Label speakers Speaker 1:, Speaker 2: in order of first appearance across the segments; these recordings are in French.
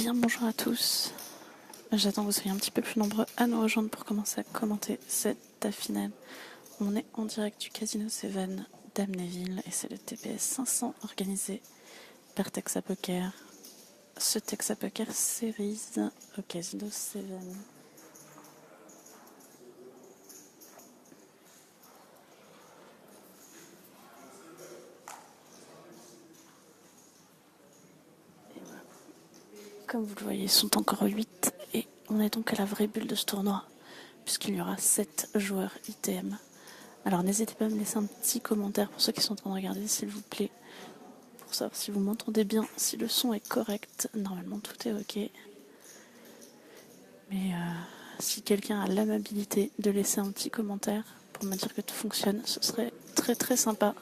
Speaker 1: Bien, bonjour à tous. J'attends que vous soyez un petit peu plus nombreux à nous rejoindre pour commencer à commenter cette finale. On est en direct du Casino Seven d'Amnéville et c'est le TPS 500 organisé par Texas Poker. Ce Texas Poker Series au Casino Seven. Comme vous le voyez, ils sont encore 8 et on est donc à la vraie bulle de ce tournoi puisqu'il y aura 7 joueurs ITM. Alors n'hésitez pas à me laisser un petit commentaire pour ceux qui sont en train de regarder, s'il vous plaît, pour savoir si vous m'entendez bien, si le son est correct. Normalement tout est ok. Mais si quelqu'un a l'amabilité de laisser un petit commentaire pour me dire que tout fonctionne, ce serait très très sympa.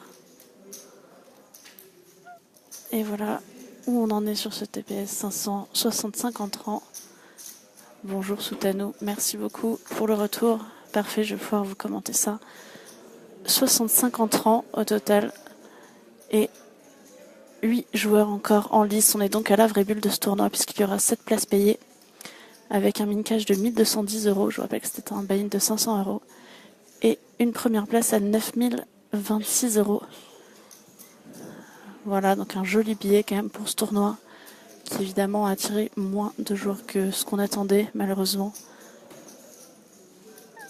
Speaker 1: Et voilà où on en est sur ce TPS 565 entrants. Bonjour Soutano, merci beaucoup pour le retour. Parfait, je vais pouvoir vous commenter ça. 65 entrants au total et 8 joueurs encore en lice. On est donc à la vraie bulle de ce tournoi puisqu'il y aura 7 places payées avec un min cash de 1210 €. Je vous rappelle que c'était un buy-in de 500 € et une première place à 9026 €. Voilà, donc un joli billet quand même pour ce tournoi qui évidemment a attiré moins de joueurs que ce qu'on attendait malheureusement.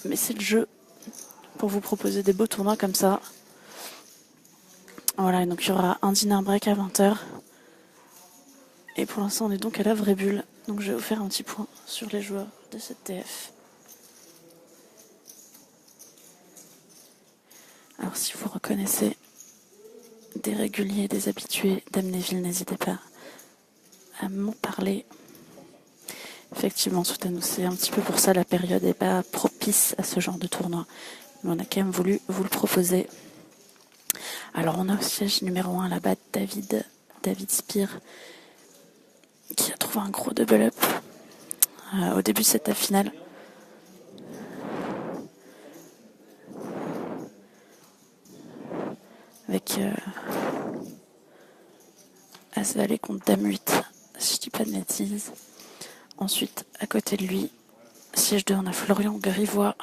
Speaker 1: Mais c'est le jeu pour vous proposer des beaux tournois comme ça. Voilà, donc il y aura un dinner break à 20h. Et pour l'instant, on est donc à la vraie bulle. Donc je vais vous faire un petit point sur les joueurs de cette TF. Alors si vous reconnaissez des réguliers, des habitués d'Amnéville, n'hésitez pas à m'en parler. Effectivement, Soutano, c'est un petit peu pour ça la période n'est pas propice à ce genre de tournoi. Mais on a quand même voulu vous le proposer. Alors on a au siège numéro 1 là-bas David Spire qui a trouvé un gros double up au début de cette finale. Avec As Valet contre Dame 8, si je dis pas de bêtises. Ensuite, à côté de lui, siège 2, on a Florian Grivois.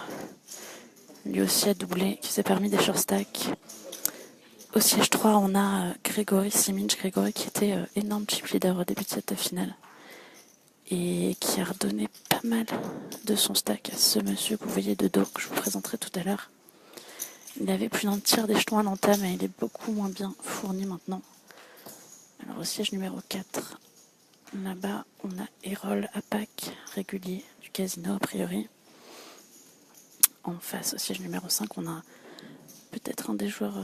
Speaker 1: Lui aussi a doublé, qui s'est permis des short stacks. Au siège 3, on a Grégory Simic. Grégory qui était énorme chip leader au début de cette finale. Et qui a redonné pas mal de son stack à ce monsieur que vous voyez de dos, que je vous présenterai tout à l'heure. Il avait plus d'un tiers des jetons à l'entame, mais il est beaucoup moins bien fourni maintenant. Alors au siège numéro 4, là-bas, on a Erol Apak, régulier du casino a priori. En face, au siège numéro 5, on a peut-être un des joueurs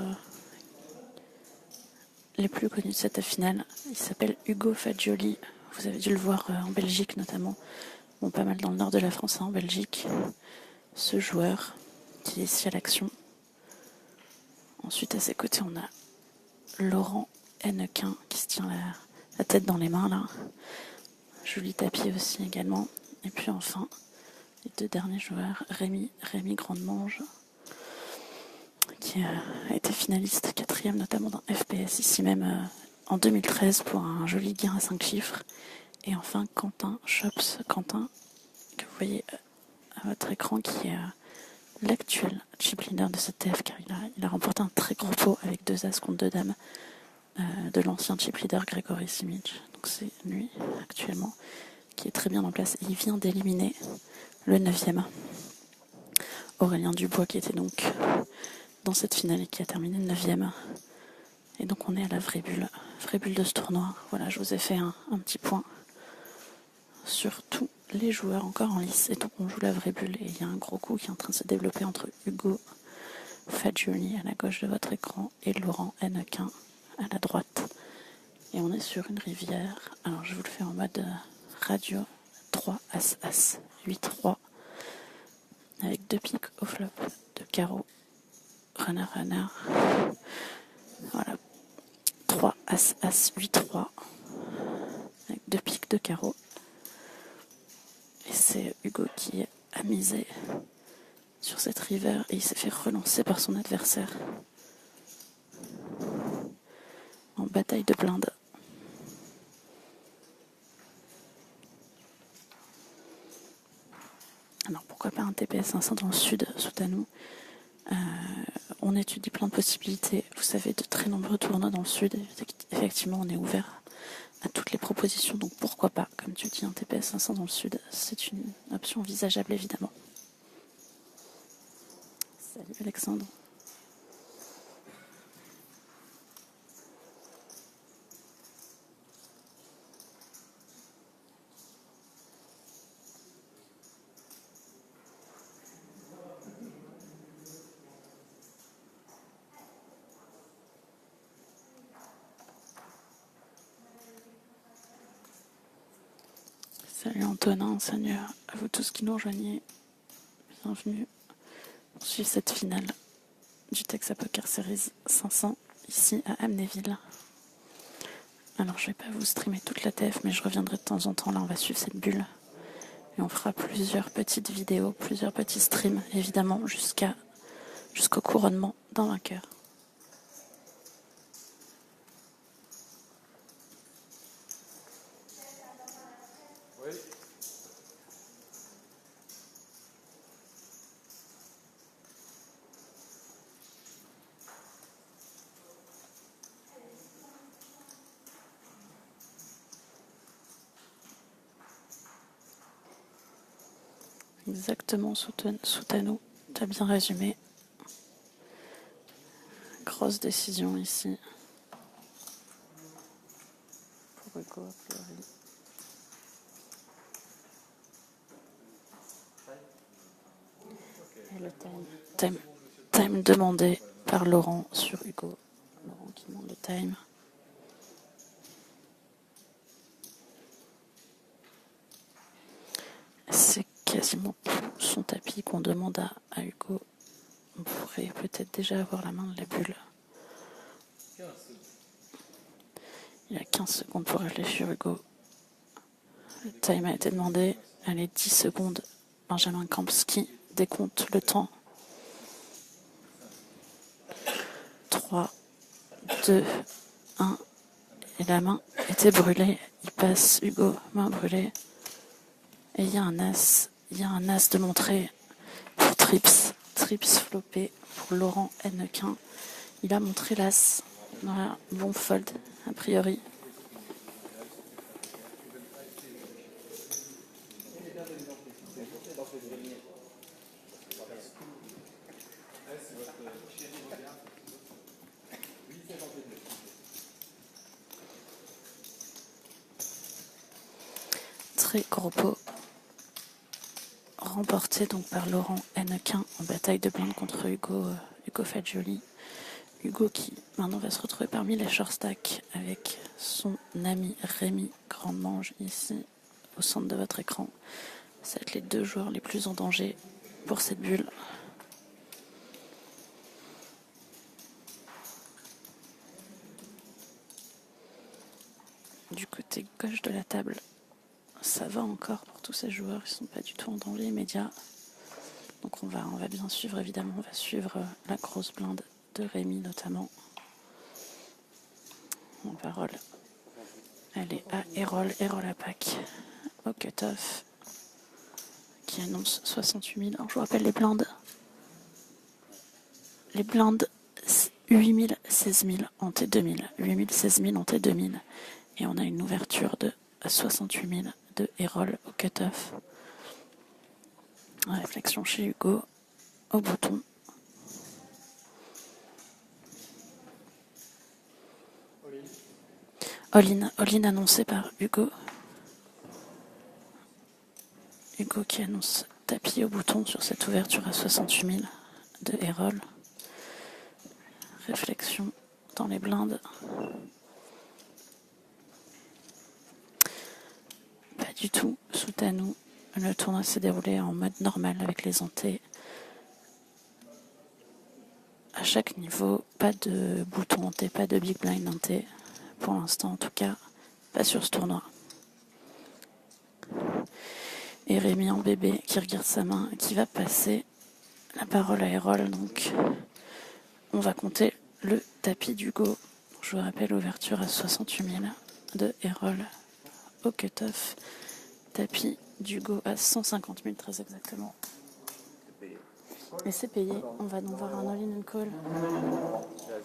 Speaker 1: les plus connus de cette finale. Il s'appelle Hugo Fagioli. Vous avez dû le voir en Belgique notamment. Bon, pas mal dans le nord de la France, en Belgique. Ce joueur qui est ici à l'action. Ensuite, à ses côtés, on a Laurent Hennequin qui se tient la tête dans les mains là. Julie Tapie aussi également. Et puis enfin, les deux derniers joueurs, Rémi Grandemange, qui a été finaliste 4e notamment dans FPS, ici même en 2013 pour un joli gain à 5 chiffres. Et enfin Quentin Chops, Quentin, que vous voyez à votre écran, qui est l'actuel chip leader de cette TF, car il a remporté un très gros pot avec 2 As contre 2 Dames de l'ancien chip leader Grégory Simic. Donc c'est lui actuellement qui est très bien en place. Et il vient d'éliminer le 9e, Aurélien Dubois, qui était donc dans cette finale et qui a terminé le 9e. Et donc on est à la vraie bulle de ce tournoi. Voilà, je vous ai fait un petit point sur tous les joueurs encore en lice. Et donc on joue la vraie bulle. Et il y a un gros coup qui est en train de se développer entre Hugo Fagioli à la gauche de votre écran et Laurent Hennequin à la droite. Et on est sur une rivière. Alors je vous le fais en mode radio. 3 As As 8-3 avec 2 piques au flop de carreau. Runner. Voilà. 3 As As 8-3 avec 2 piques de carreau. Et c'est Hugo qui a misé sur cette rivière et il s'est fait relancer par son adversaire en bataille de blindes. Alors pourquoi pas un TPS 500 dans le sud, sous nous. On étudie plein de possibilités. Vous savez, de très nombreux tournois dans le sud. Effectivement, on est ouvert à toutes les propositions. Donc pourquoi pas, comme tu dis, un TPS 500 dans le sud. C'est une option envisageable, évidemment. Salut Alexandre. Salut Antonin, salut à vous tous qui nous rejoignez. Bienvenue pour suivre cette finale du Texas Poker Series 500 ici à Amnéville. Alors je vais pas vous streamer toute la TF, mais je reviendrai de temps en temps. Là on va suivre cette bulle et on fera plusieurs petites vidéos, plusieurs petits streams évidemment jusqu'au couronnement d'un vainqueur.
Speaker 2: Oui.
Speaker 1: Exactement, Soutano, t'as bien résumé. Grosse décision ici. Pour Hugo, a priori. Et le time demandé par Laurent sur Hugo. Laurent qui demande le time. C'est quasiment tout son tapis qu'on demande à Hugo. On pourrait peut-être déjà avoir la main de la bulle. Il a 15 secondes pour réfléchir, Hugo. Le time a été demandé. Allez, 10 secondes. Benjamin Kampski décompte le temps. 3, 2, 1. Et la main était brûlée. Il passe, Hugo, main brûlée. Et il y a un as de montrée pour Trips flopé pour Laurent Hennequin. Il a montré l'as. Voilà, bon fold, a priori. Très gros pot. Remporté donc par Laurent Hennequin en bataille de blind contre Hugo Fagioli. Hugo qui maintenant va se retrouver parmi les short stacks avec son ami Rémi Grandmange ici au centre de votre écran. Ça va être les deux joueurs les plus en danger pour cette bulle. Du côté gauche de la table, ça va encore pour tous ces joueurs, ils ne sont pas du tout en danger immédiat. Donc on va bien suivre, évidemment, on va suivre la grosse blinde de Rémi notamment. On va roll. Allez, à Erol à Pâques, au cut-off, qui annonce 68 000. Alors je vous rappelle les blindes. Les blindes, 8 000, 16 000 en T2000. 8 000, 16 000 en T2000. Et on a une ouverture de 68 000 de Erol au cut-off. Réflexion chez Hugo, au bouton. All-in annoncé par Hugo. Hugo qui annonce tapis au bouton sur cette ouverture à 68 000 de Erol. Réflexion dans les blindes. Pas du tout, Soutano. Le tournoi s'est déroulé en mode normal avec les antés. À chaque niveau, pas de bouton hanté, pas de big blind hanté. Pour l'instant, en tout cas, pas sur ce tournoi. Et Rémi en bébé qui regarde sa main, qui va passer la parole à Erol. Donc, on va compter le tapis d'Hugo. Je vous rappelle, ouverture à 68 000 de Erol au cut-off. Tapis d'Hugo à 150 000 très exactement. Et c'est payé. On va donc voir un all-in and call.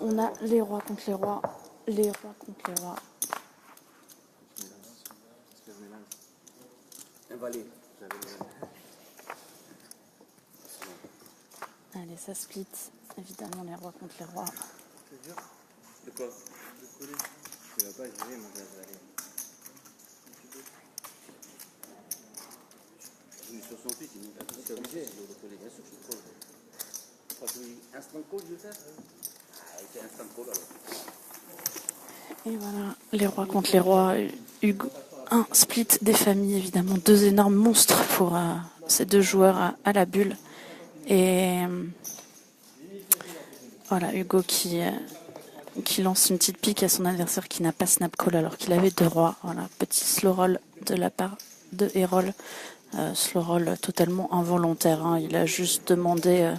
Speaker 1: On a les rois contre les rois. Les rois contre les rois.
Speaker 3: Un valet.
Speaker 1: Allez, ça split. Évidemment, les rois contre les rois.
Speaker 3: C'est dur. De quoi? De coller. Tu vas pas jouer, mon gars, valet. Il est sur son fils, il est obligé de coller. Bien sûr, je suis colle. Parce que instant call, je vais faire. Ah, il fait instant call alors.
Speaker 1: Et voilà, les rois contre les rois. Hugo. Un split des familles, évidemment. Deux énormes monstres pour ces deux joueurs à la bulle. Et voilà, Hugo qui lance une petite pique à son adversaire qui n'a pas snap call alors qu'il avait deux rois. Voilà, petit slow roll de la part de Errol. Slow roll totalement involontaire. Hein. Il a juste demandé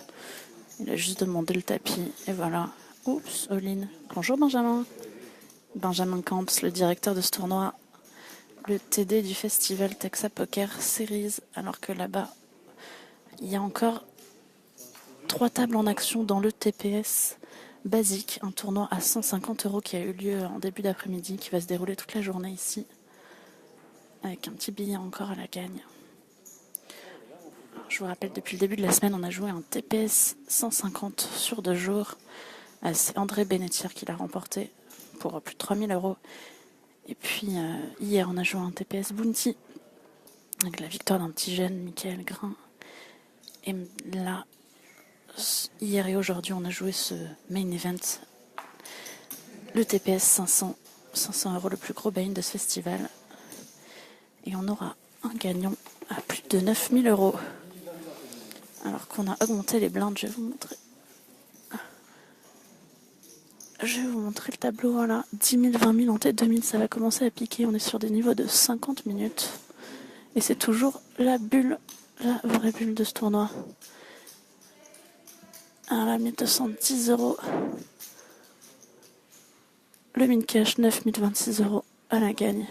Speaker 1: le tapis. Et voilà. Oups, all-in. Bonjour Benjamin. Benjamin Camps, le directeur de ce tournoi. Le TD du festival Texas Poker Series. Alors que là-bas, il y a encore 3 tables en action dans le TPS basique. Un tournoi à 150 € qui a eu lieu en début d'après-midi, qui va se dérouler toute la journée ici. Avec un petit billet encore à la gagne. Je vous rappelle, depuis le début de la semaine, on a joué un TPS 150 sur 2 jours. C'est André Benetier qui l'a remporté pour plus de 3000 €. Et puis hier, on a joué un TPS Bounty avec la victoire d'un petit jeune, Michael Grain. Et là, hier et aujourd'hui, on a joué ce main event, le TPS 500 €, le plus gros buy-in de ce festival. Et on aura un gagnant à plus de 9000 €. Alors qu'on a augmenté les blindes, je vais vous montrer. Je vais vous montrer le tableau, voilà. 10 000, 20 000 en tête, 2000, ça va commencer à piquer. On est sur des niveaux de 50 minutes. Et c'est toujours la bulle, la vraie bulle de ce tournoi. Alors là, 1210 €. Le min cash, 9026 € à la gagne.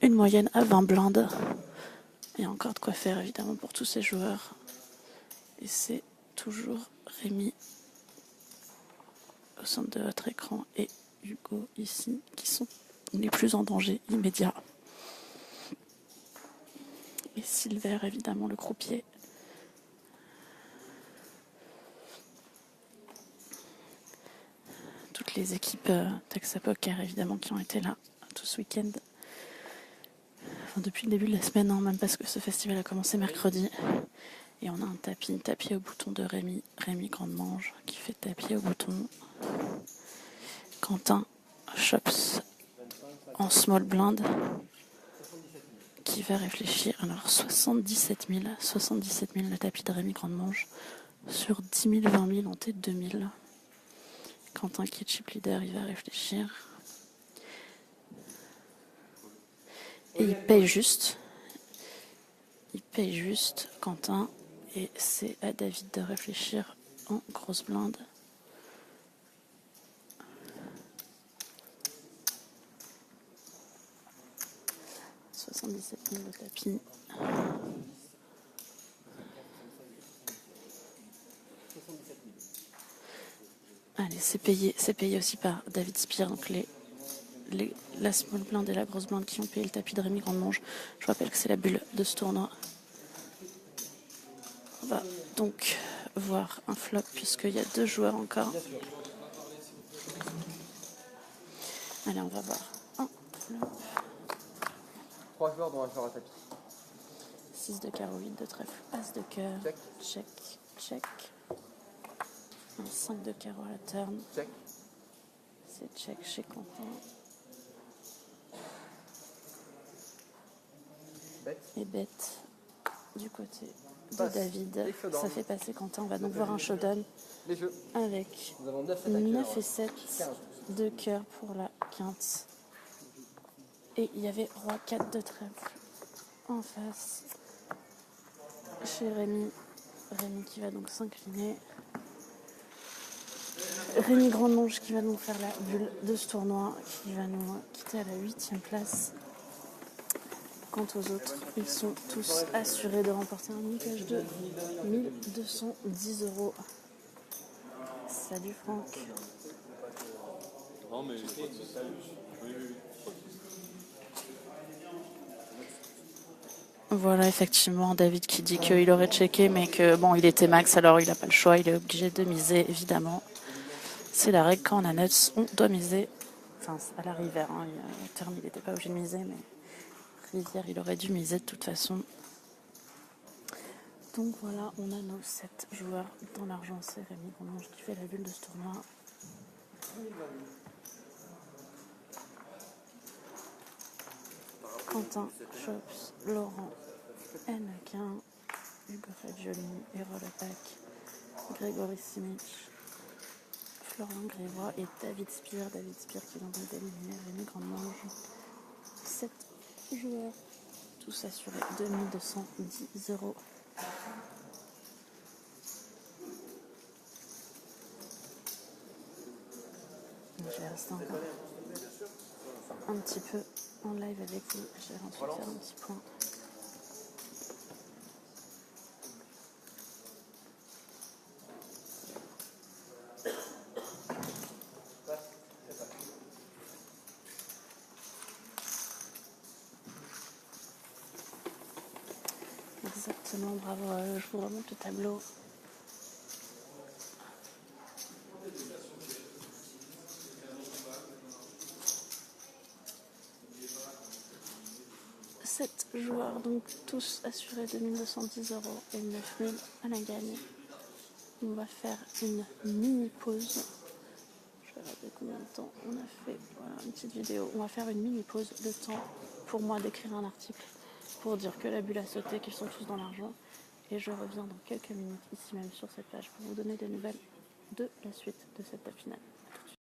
Speaker 1: Une moyenne à 20 blindes. Il y a encore de quoi faire, évidemment, pour tous ces joueurs. Et c'est toujours Rémi au centre de votre écran et Hugo ici, qui sont les plus en danger immédiat. Et Silver, évidemment, le croupier. Toutes les équipes Texas Poker, évidemment, qui ont été là tout ce week-end. Enfin, depuis le début de la semaine, hein, même parce que ce festival a commencé mercredi. Et on a un tapis au bouton de Rémi Grande Mange, qui fait tapis au bouton. Quentin Chops en small blind, qui va réfléchir. Alors 77 000 le tapis de Rémi Grande Mange sur 10 000, 20 000 en tête 2000. Quentin qui est chip leader, il va réfléchir. Et il paye juste. Quentin. Et c'est à David de réfléchir en grosse blinde. « 77 000 le tapis. Allez, c'est payé aussi par David Spear, donc la small blind et la grosse blinde qui ont payé le tapis de Rémi Grande Mange. Je rappelle que c'est la bulle de ce tournoi. On va donc voir un flop puisqu'il y a 2 joueurs encore. Allez, on va voir un flop.
Speaker 2: 3 joueurs dont un joueur à tapis.
Speaker 1: 6 de carreau, 8 de trèfle, as de cœur, check. Un 5 de carreau à la turn.
Speaker 2: Check.
Speaker 1: C'est check chez Quentin.
Speaker 2: Bet.
Speaker 1: Et bête du côté de
Speaker 2: Passe.
Speaker 1: David.
Speaker 2: Et showdown.
Speaker 1: Ça fait passer Quentin. On va donc voir un showdown
Speaker 2: Les jeux.
Speaker 1: avec
Speaker 2: Nous avons 9
Speaker 1: et 7 de cœur pour la quinte. Et il y avait roi 4 de trèfle en face chez Rémi. Rémi qui va donc s'incliner. Rémi Grande Mange qui va donc faire la bulle de ce tournoi, qui va nous quitter à la 8e place. Quant aux autres, ils sont tous assurés de remporter un mini-cash de 1210 €. Salut Franck.
Speaker 4: Non, mais oui, oui.
Speaker 1: Voilà, effectivement, David qui dit qu'il aurait checké, mais que bon, il était max, alors il n'a pas le choix, il est obligé de miser, évidemment. C'est la règle, quand on a nuts, on doit miser. Enfin, à la rivière, hein, au terme, il n'était pas obligé de miser, mais rivière, il aurait dû miser de toute façon. Donc voilà, on a nos 7 joueurs dans l'argent. C'est Rémi Grandmange qui fait la bulle de ce tournoi. Quentin Chops, Laurent Hennequin, Hugo Fagioli, Hero Lepac, Grégory Simic, Florian Grévois et David Spire. David Spire qui vient d'éliminer Rémi Grandmange. 7 joueurs, tous assurés, 2210 €. Je vais rester encore un petit peu en live avec vous. Je vais ensuite faire un petit point. Exactement, bravo. Je vous remonte le tableau. Joueurs, donc tous assurés de 1210 € et 9000 à la gagne. On va faire une mini pause. Je vais regarder combien de temps on a fait. Voilà, une petite vidéo. On va faire une mini pause, le temps pour moi d'écrire un article pour dire que la bulle a sauté, qu'ils sont tous dans l'argent. Et je reviens dans quelques minutes ici même sur cette page pour vous donner des nouvelles de la suite de cette finale.